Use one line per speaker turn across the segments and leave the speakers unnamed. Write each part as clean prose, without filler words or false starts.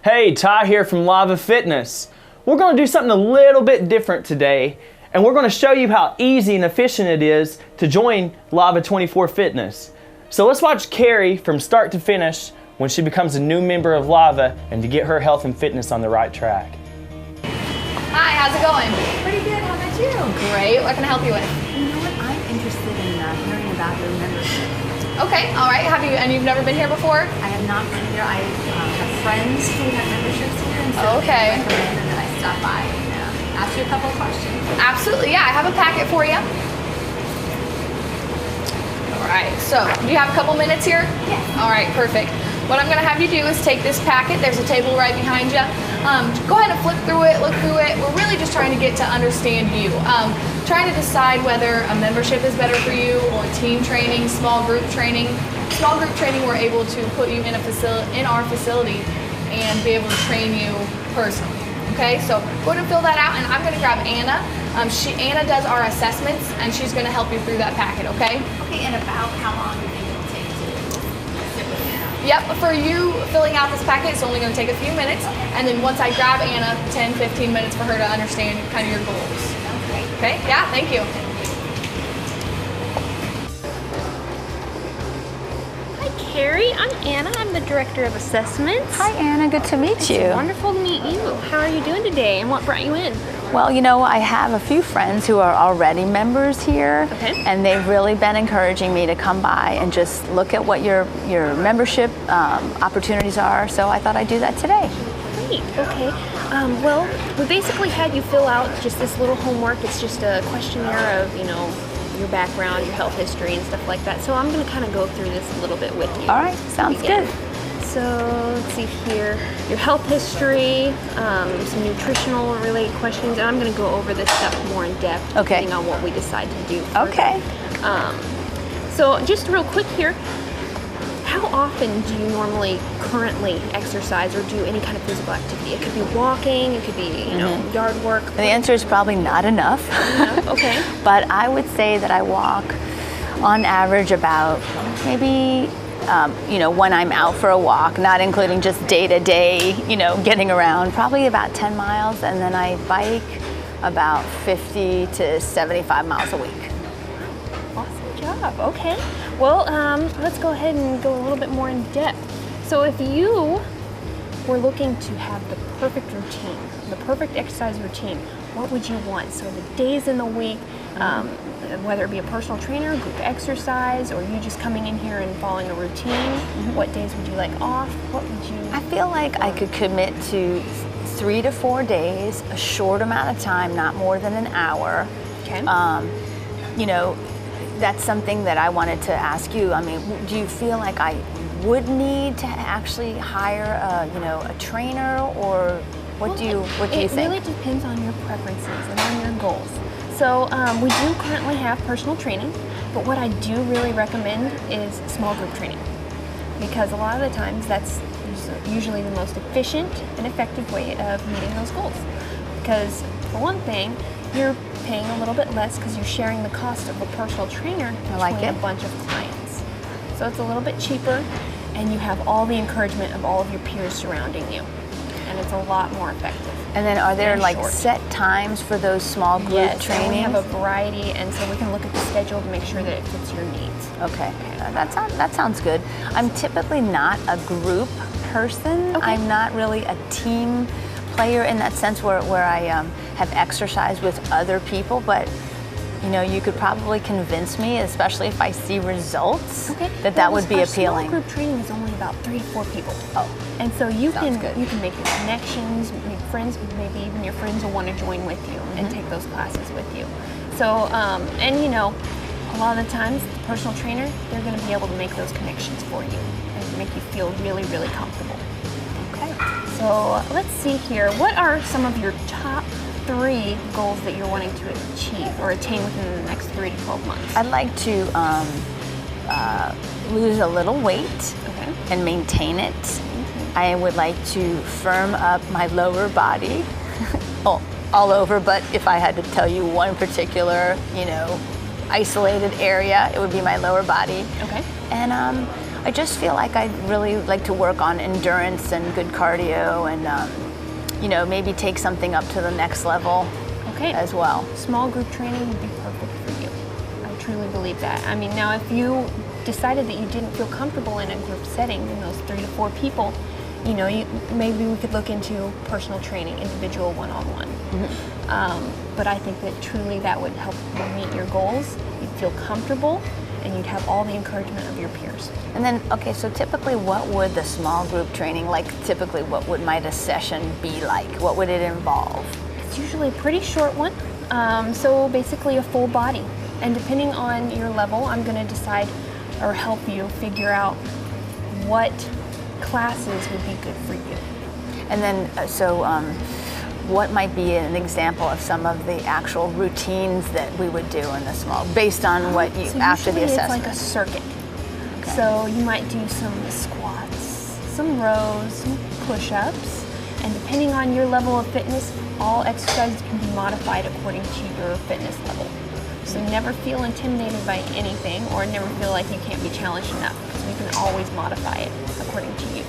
Hey, Ty here from Lava Fitness. We're going to do something a little bit different today, and we're going to show you how easy and efficient it is to join Lava 24 Fitness. So let's watch Carrie from start to finish when she becomes a new member of Lava and to get her health and fitness on the right track.
Hi, how's it going?
Pretty good, how about you?
Great, what can I help you with?
You know what, I'm interested in hearing about your membership.
Okay, all right, and you've never been here before?
I have not been here. I have friends who have memberships here, and so
Okay.
I recommend that I stop by and ask you a couple of questions.
Absolutely, yeah, I have a packet for you. All right, so do you have a couple minutes here?
Yes.
All right, perfect. What I'm gonna have you do is take this packet, there's a table right behind you. Go ahead and flip through it, look through it. We're really just trying to get to understand you. Trying to decide whether a membership is better for you or team training, small group training. Small group training, we're able to put you in our facility and be able to train you personally. Okay, so go ahead and fill that out, and I'm gonna grab Anna. Anna does our assessments, and she's gonna help you through that packet, okay?
Okay, and about how long do you think it'll take to sit with Anna?
Yep, for you filling out this packet, it's only gonna take a few minutes, and then once I grab Anna, 10, 15 minutes for her to understand kind of your goals.
Sounds great.
Okay, yeah, thank you.
Carrie, I'm Anna. I'm the Director of Assessments.
Hi Anna, good to meet you.
It's wonderful to meet you. How are you doing today and what brought you in?
Well, you know, I have a few friends who are already members here,
Okay.
and they've really been encouraging me to come by and just look at what your membership opportunities are, so I thought I'd do that today.
Great, okay. Well, we basically had you fill out just this little homework. It's just a questionnaire of, your background, your health history and stuff like that. So I'm going to kind of go through this a little bit with you.
All right, sounds good.
So let's see here, your health history, some nutritional related questions, and I'm going to go over this stuff more in depth
Okay.
depending on what we decide to do.
Okay.
So just real quick here, how often do you normally currently exercise or do any kind of physical activity? It could be walking, it could be, yard work.
The answer is probably not enough.
Okay.
But I would say that I walk on average about maybe, when I'm out for a walk, not including just day-to-day, getting around, probably about 10 miles, and then I bike about 50 to 75 miles a week.
Awesome job. Okay. Well, let's go ahead and go a little bit more in depth. So if you were looking to have the perfect routine, the perfect exercise routine, what would you want? So the days in the week, whether it be a personal trainer, group exercise, or you just coming in here and following a routine, what days would you like off? What would you?
I feel like I could commit to 3 to 4 days, a short amount of time, not more than an hour.
Okay.
That's something that I wanted to ask you. I mean, do you feel like I would need to actually hire a trainer, or what do you think?
It really depends on your preferences and on your goals. So we do currently have personal training, but what I do really recommend is small group training, because a lot of the times that's usually the most efficient and effective way of meeting those goals. Because for one thing, you're paying a little bit less because you're sharing the cost of a personal trainer between a bunch of clients. So it's a little bit cheaper, and you have all the encouragement of all of your peers surrounding you, and it's a lot more effective.
And then are there set times for those small group trainings?
Yes, we have a variety, and so we can look at the schedule to make sure that it fits your needs.
Okay, that sounds good. I'm typically not a group person.
Okay.
I'm not really a team player in that sense where I have exercised with other people, but you could probably convince me, especially if I see results, that would be appealing.
Small group training is only about 3 to 4 people.
Oh,
and so you can
good.
You can make your connections, make friends, maybe even your friends will want to join with you and take those classes with you. So a lot of the times the personal trainer, they're going to be able to make those connections for you and make you feel really, really comfortable. Okay. So let's see here. What are some of your top 3 goals that you're wanting to achieve or attain within the next 3 to 12 months?
I'd like to lose a little weight and maintain it. I would like to firm up my lower body, all over, but if I had to tell you one particular, isolated area, it would be my lower body.
Okay.
And I just feel like I'd really like to work on endurance and good cardio and, you know, maybe take something up to the next level as well.
Small group training would be perfect for you. I truly believe that. I mean, now if you decided that you didn't feel comfortable in a group setting, in those 3 to 4 people, you know, maybe we could look into personal training, individual one-on-one. But I think that truly that would help you meet your goals. You'd feel comfortable, and you'd have all the encouragement of your peers.
And then, okay, so typically what would the small group training, like typically what would my session be like? What would it involve?
It's usually a pretty short one, so basically a full body. And depending on your level, I'm going to decide or help you figure out what classes would be good for you. And then,
what might be an example of some of the actual routines that we would do in the small, based on what you, after the assessment?
It's like a circuit. Okay. So you might do some squats, some rows, some push-ups, and depending on your level of fitness, all exercises can be modified according to your fitness level. So never feel intimidated by anything, or never feel like you can't be challenged enough, because we can always modify it according to you.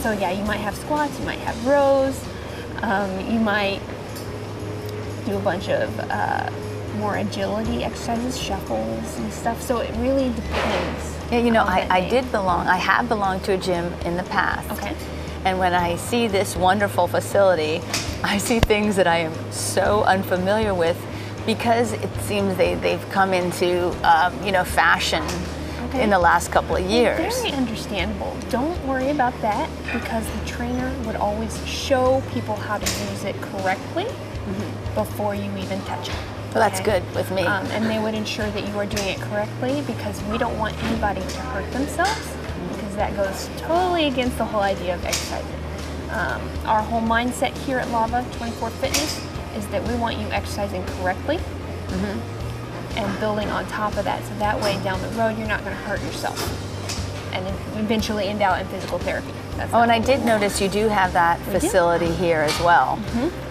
So yeah, you might have squats, you might have rows, you might do a bunch of more agility exercises, shuffles and stuff. So it really depends.
Yeah, you know, I have belonged to a gym in the past.
Okay.
And when I see this wonderful facility, I see things that I am so unfamiliar with, because it seems they've come into, you know, fashion in the last couple of years.
Very understandable. Don't worry about that, because the trainer would always show people how to use it correctly before you even touch it.
Well, that's good with me.
And they would ensure that you are doing it correctly, because we don't want anybody to hurt themselves, because that goes totally against the whole idea of exercising. Our whole mindset here at Lava 24 Fitness is that we want you exercising correctly and building on top of that, so that way down the road you're not going to hurt yourself and eventually end out in physical therapy.
And I did notice you do have that facility here as well,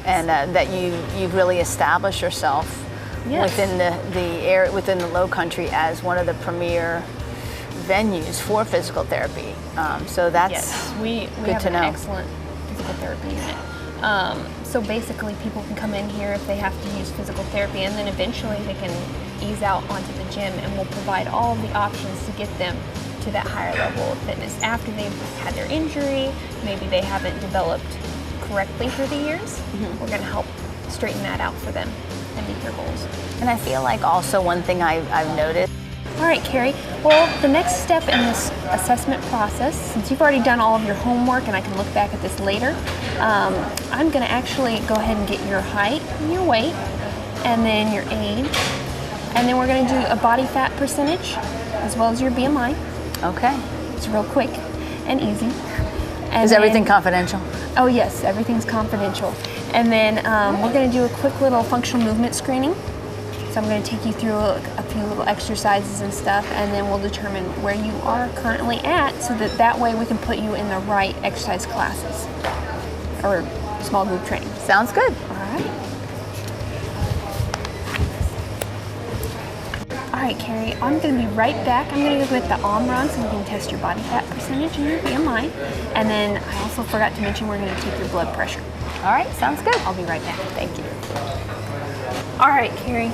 and that you've really established yourself within the area, within the Low Country, as one of the premier venues for physical therapy. So that's
we
good
have
to
an
know.
Excellent physical therapy unit. So basically people can come in here if they have to use physical therapy, and then eventually they can ease out onto the gym, and we'll provide all of the options to get them to that higher level of fitness after they've had their injury. Maybe they haven't developed correctly through the years. We're going to help straighten that out for them and meet their goals.
And I feel like also one thing I've noticed.
All right, Carrie. Well, the next step in this assessment process, since you've already done all of your homework and I can look back at this later, I'm going to actually go ahead and get your height and your weight, and then your age, and then we're going to do a body fat percentage as well as your BMI.
Okay.
It's real quick and easy. And
is everything confidential?
Oh yes, everything's confidential. And then we're going to do a quick little functional movement screening. So I'm going to take you through a few little exercises and stuff, and then we'll determine where you are currently at, so that way we can put you in the right exercise classes or small group training.
Sounds good.
All right. All right, Carrie, I'm going to be right back. I'm going to go get the arm run so we can test your body fat percentage and your BMI. And then I also forgot to mention we're going to take your blood pressure.
All right, sounds good.
I'll be right back.
Thank you.
All right, Carrie.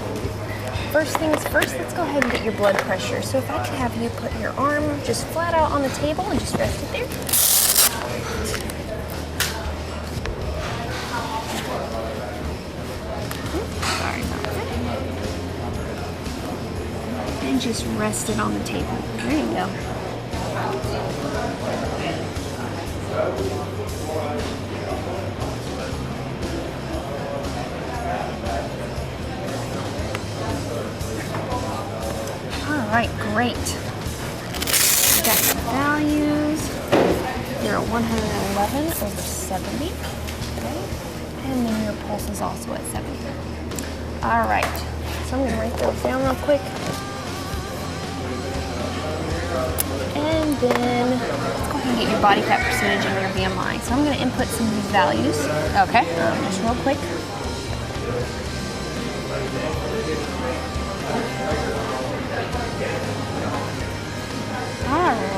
First things first, let's go ahead and get your blood pressure. So if I could have you put your arm just flat out on the table and just rest it there. Sorry about that. And just rest it on the table. There you go. All right, great. We got some values. You're at 111 over 70. Okay. And then your pulse is also at 70. All right. So I'm going to write those down real quick. And then let's go ahead and get your body fat percentage and your BMI. So I'm going to input some of these values.
Okay.
Just real quick.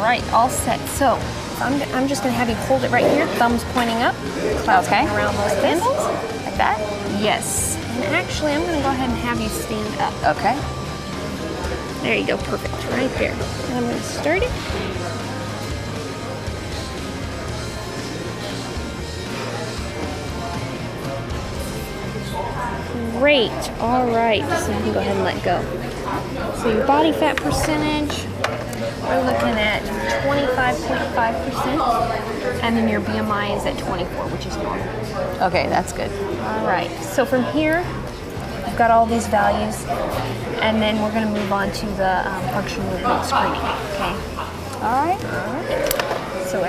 right, all set. So I'm just gonna have you hold it right here, thumbs pointing up,
Okay.
around those handles.
Like that?
Yes. And actually, I'm gonna go ahead and have you stand up.
Okay.
There you go, perfect, right there. And I'm gonna start it. Great, all right, so you can go ahead and let go. So your body fat percentage, we're looking at 25.5%, and then your BMI is at 24, which is normal.
Okay, that's good.
All right, so from here, we've got all these values, and then we're gonna move on to the functional movement screening, okay?
All right.
So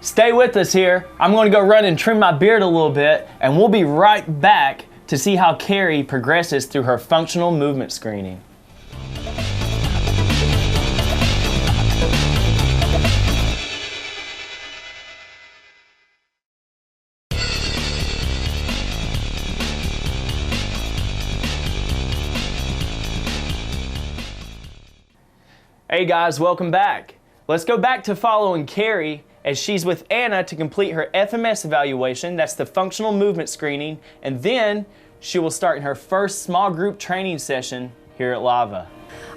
Stay with us here. I'm going to go run and trim my beard a little bit, and we'll be right back to see how Carrie progresses through her functional movement screening. Hey guys, welcome back. Let's go back to following Carrie as she's with Anna to complete her FMS evaluation. That's the functional movement screening, and then she will start in her first small group training session here at LAVA.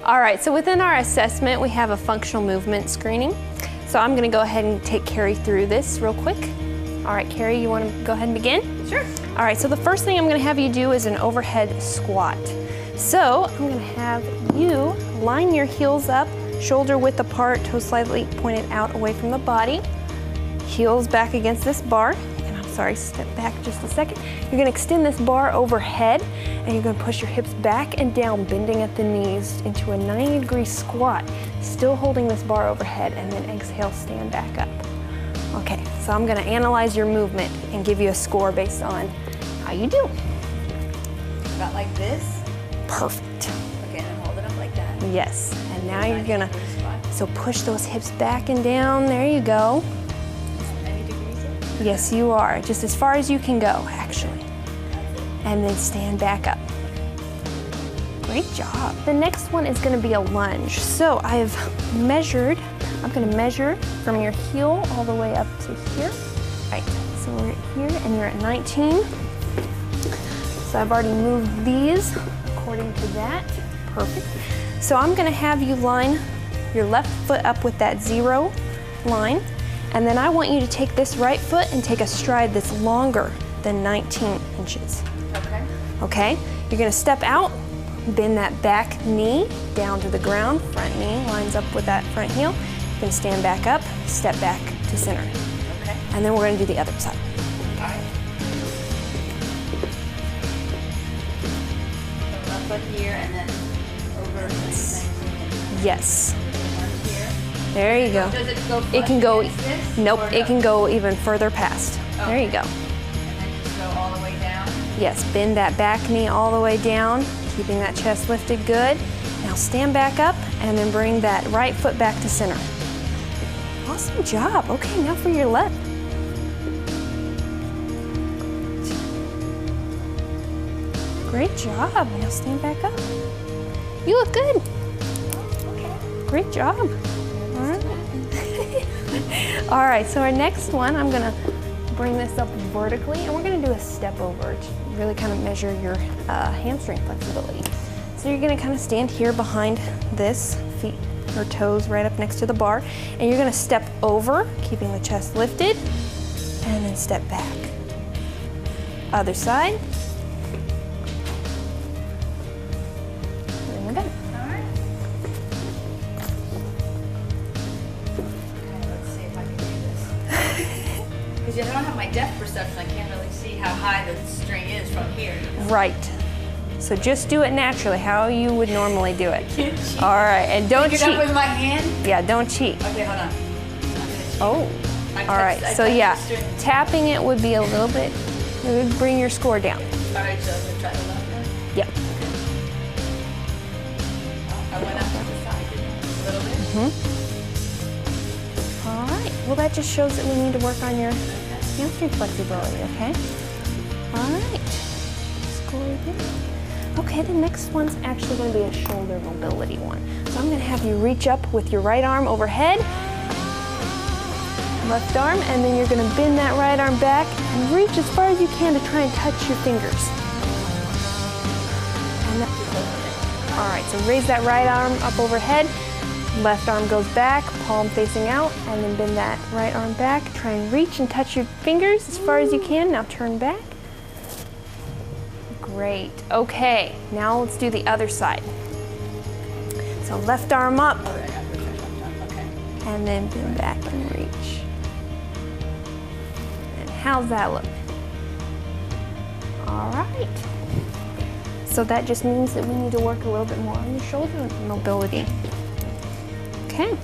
all right, so within our assessment, we have a functional movement screening. So I'm gonna go ahead and take Carrie through this real quick. All right, Carrie, you wanna go ahead and begin?
Sure.
All right, so the first thing I'm gonna have you do is an overhead squat. So I'm gonna have you line your heels up, shoulder width apart, toes slightly pointed out away from the body, heels back against this bar. And I'm sorry, step back just a second. You're gonna extend this bar overhead, and you're gonna push your hips back and down, bending at the knees into a 90-degree squat, still holding this bar overhead, and then exhale, stand back up. Okay, so I'm gonna analyze your movement and give you a score based on how you do.
About like this.
Perfect.
Okay, and I'm holding up like that.
Yes, and now you're gonna, so push those hips back and down, there you go.
90 degrees in.
Yes, you are, just as far as you can go, actually. And then stand back up. Great job. The next one is gonna be a lunge. So I've measured, I'm gonna measure from your heel all the way up to here. Right, so we're at here and you're at 19. So I've already moved these according to that. Perfect. So I'm gonna have you line your left foot up with that 0 line, and then I want you to take this right foot and take a stride that's longer than 19 inches.
Okay.
Okay? You're gonna step out, bend that back knee down to the ground, front knee lines up with that front heel. You're gonna stand back up, step back to center.
Okay.
And then we're gonna do the other side.
All right. So left foot here and then over to the same thing.
Yes.
One here.
There you go.
Does it go
It can go,
against this,
nope,
or
it
no?
can go even further past. There you go.
And then just go all the way down.
Yes, bend that back knee all the way down, keeping that chest lifted good. Now stand back up and then bring that right foot back to center. Awesome job. Okay, now for your left. Great job. Now stand back up. You look good. Great job. All right. All right, so our next one, I'm gonna bring this up vertically, and we're gonna do a step over to really kind of measure your hamstring flexibility. So you're gonna kind of stand here behind this, feet or toes right up next to the bar, and you're gonna step over, keeping the chest lifted, and then step back. Other side. And we're done.
All right. Okay, let's see if I can do this. Because I don't have my depth perception, I can't really see how high the string is from here.
Right. So just do it naturally, how you would normally do it.
Can't cheat.
All right, and don't
Pick it up
cheat.
with my hand.
Yeah, don't cheat.
Okay, hold on. I'm gonna cheat.
Oh.
I
All right,
touched- I
so
touched
yeah,
the string.
tapping it would be a little bit, it would bring your score down.
All right, so I'm gonna try the left one.
Yep.
I went up to the side, didn't I? A little bit.
Mm-hmm. All right, well that just shows that we need to work on your hamstring flexibility, okay? All right, just go again. Okay, the next one's actually gonna be a shoulder mobility one. So I'm gonna have you reach up with your right arm overhead, left arm, and then you're gonna bend that right arm back and reach as far as you can to try and touch your fingers. All right, so raise that right arm up overhead, left arm goes back, palm facing out, and then bend that right arm back. Try and reach and touch your fingers as far as you can. Now turn back. Great, okay, now let's do the other side. So left arm up, and then bend back and reach. And how's that look? All right. So that just means that we need to work a little bit more on the shoulder mobility. Okay.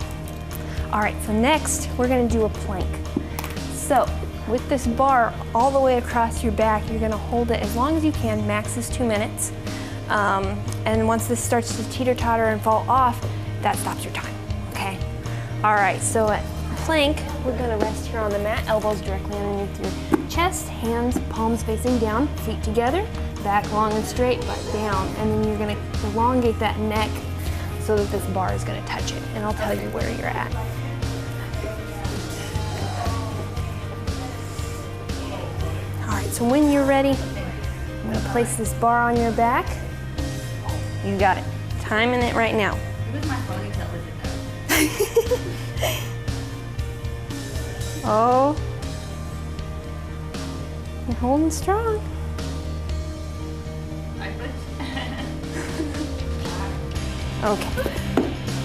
All right, so next we're gonna do a plank. So with this bar all the way across your back, you're gonna hold it as long as you can, max is 2 minutes. And once this starts to teeter-totter and fall off, that stops your time, okay? All right, so at plank, we're gonna rest here on the mat, elbows directly underneath your chest, hands, palms facing down, feet together, back long and straight, but down. And then you're gonna elongate that neck so that this bar is gonna touch it. And I'll tell you where you're at. All right, so when you're ready, I'm gonna place this bar on your back. You got it. Timing it right now.
It was my ponytail with it though.
Oh. You're holding strong. Okay.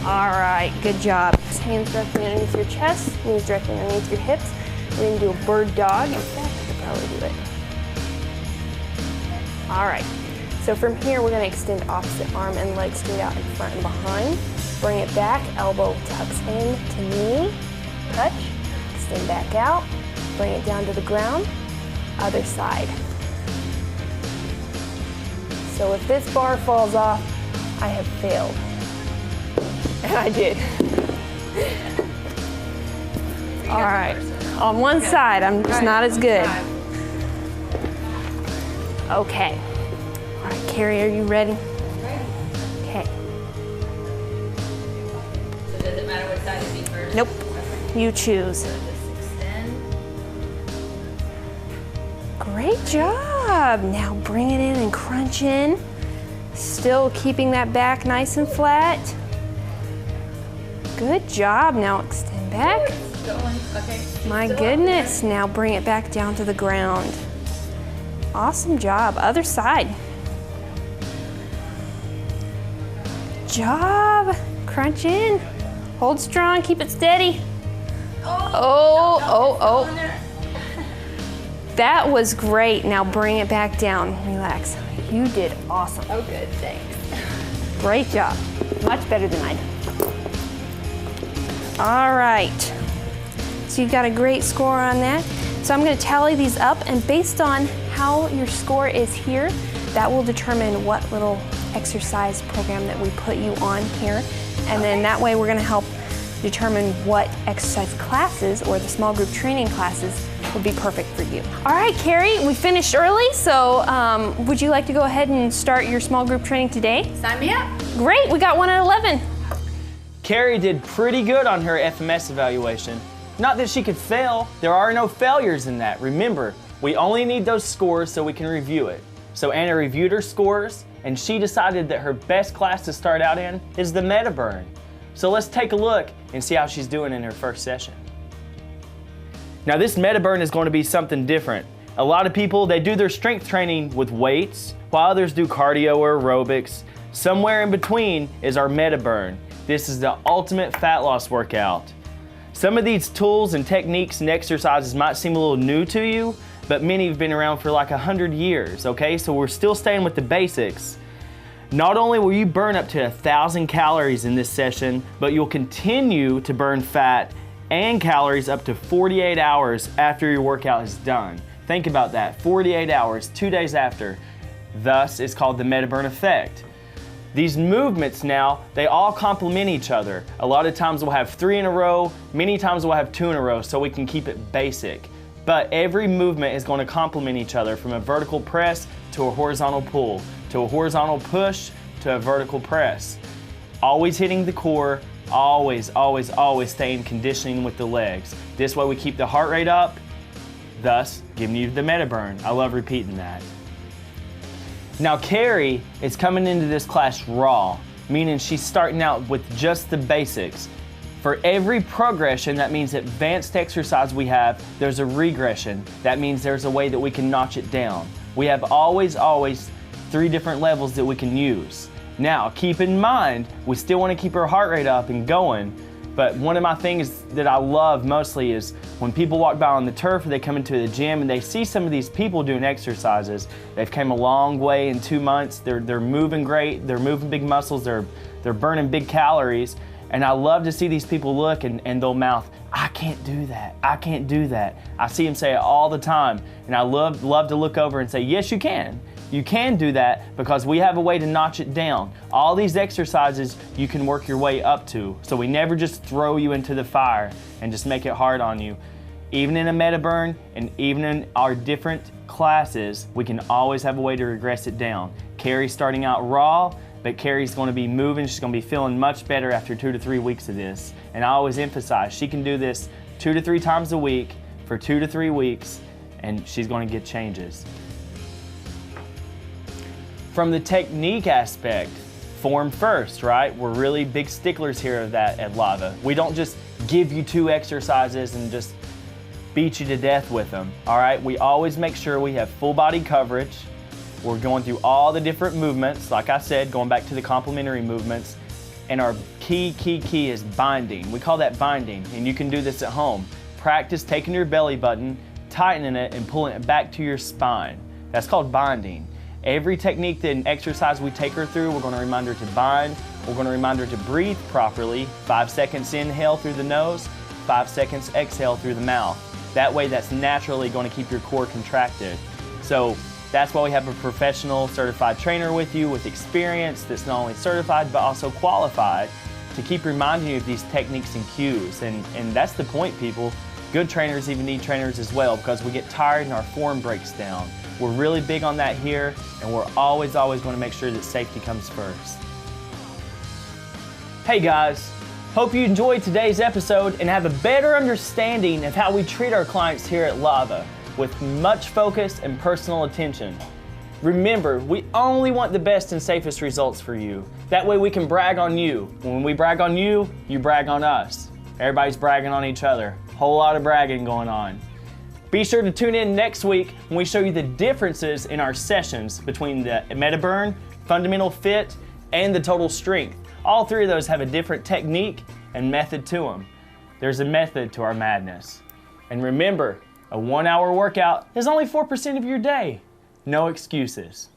All right, good job. Hands directly underneath your chest, knees directly underneath your hips. We're gonna do a bird dog. In fact, I could probably do it. All right. So from here, we're gonna extend opposite arm and leg straight out in front and behind. Bring it back, elbow tucks in to knee, touch, extend back out, bring it down to the ground, other side. So if this bar falls off, I have failed. And I did. All right, on one side, I'm just not as good. Okay. All right, Carrie, are you ready? Okay.
So does it matter what side it be first?
Nope, you choose.
So just extend.
Great job. Now bring it in and crunch in. Still keeping that back nice and flat. Good job. Now extend back.
Okay.
My goodness. Now bring it back down to the ground. Awesome job. Other side. Good job. Crunch in. Hold strong. Keep it steady. Oh. That was great. Now bring it back down. Relax. You did awesome.
Oh, good. Thanks.
Great job. Much better than I did. All right. So you got a great score on that. So I'm going to tally these up, and based on how your score is here, that will determine what little exercise program that we put you on here. And then that way we're going to help determine what exercise classes or the small group training classes would be perfect for you. All right, Carrie, we finished early, so would you like to go ahead and start your small group training today?
Sign me up.
Great, we got one at 11.
Carrie did pretty good on her FMS evaluation. Not that she could fail, there are no failures in that. Remember, we only need those scores so we can review it. So Anna reviewed her scores, and she decided that her best class to start out in is the MetaBurn. So let's take a look and see how she's doing in her first session. Now this MetaBurn is going to be something different. A lot of people, they do their strength training with weights, while others do cardio or aerobics. Somewhere in between is our MetaBurn. This is the ultimate fat loss workout. Some of these tools and techniques and exercises might seem a little new to you, but many have been around for like 100 years, okay? So we're still staying with the basics. Not only will you burn up to 1,000 calories in this session, but you'll continue to burn fat and calories up to 48 hours after your workout is done. Think about that, 48 hours, 2 days after. Thus, it's called the MetaBurn effect. These movements now, they all complement each other. A lot of times we'll have 3 in a row, many times we'll have 2 in a row, so we can keep it basic. But every movement is going to complement each other, from a vertical press to a horizontal pull, to a horizontal push, to a vertical press. Always hitting the core, always, always, always staying conditioning with the legs. This way we keep the heart rate up, thus giving you the meta burn. I love repeating that. Now Carrie is coming into this class raw, meaning she's starting out with just the basics. For every progression, that means advanced exercise we have, there's a regression. That means there's a way that we can notch it down. We have always 3 different levels that we can use. Now, keep in mind, we still want to keep our heart rate up and going, but one of my things that I love mostly is when people walk by on the turf or they come into the gym and they see some of these people doing exercises. They've come a long way in 2 months, they're moving great, they're moving big muscles, they're burning big calories, and I love to see these people look and they'll mouth, I can't do that, I can't do that. I see them say it all the time, and I love to look over and say, yes, you can. You can do that because we have a way to notch it down. All these exercises you can work your way up to. So we never just throw you into the fire and just make it hard on you. Even in a meta burn and even in our different classes, we can always have a way to regress it down. Carrie's starting out raw, but Carrie's going to be moving. She's going to be feeling much better after 2 to 3 weeks of this. And I always emphasize, she can do this 2 to 3 times a week for 2 to 3 weeks, and she's going to get changes. From the technique aspect, form first, right? We're really big sticklers here of that at Lava. We don't just give you 2 exercises and just beat you to death with them, all right? We always make sure we have full body coverage. We're going through all the different movements, like I said, going back to the complementary movements. And our key is binding. We call that binding, and you can do this at home. Practice taking your belly button, tightening it, and pulling it back to your spine. That's called binding. Every technique and exercise we take her through, we're going to remind her to bind. We're going to remind her to breathe properly. 5 seconds inhale through the nose, 5 seconds exhale through the mouth. That way, that's naturally going to keep your core contracted. So that's why we have a professional certified trainer with you with experience that's not only certified but also qualified to keep reminding you of these techniques and cues. And that's the point, people. Good trainers even need trainers as well because we get tired and our form breaks down. We're really big on that here, and we're always going to make sure that safety comes first. Hey guys, hope you enjoyed today's episode and have a better understanding of how we treat our clients here at Lava with much focus and personal attention. Remember, we only want the best and safest results for you. That way we can brag on you. When we brag on you, you brag on us. Everybody's bragging on each other. Whole lot of bragging going on. Be sure to tune in next week when we show you the differences in our sessions between the meta burn, fundamental fit, and the total strength. All 3 of those have a different technique and method to them. There's a method to our madness. And remember, a 1-hour workout is only 4% of your day. No excuses.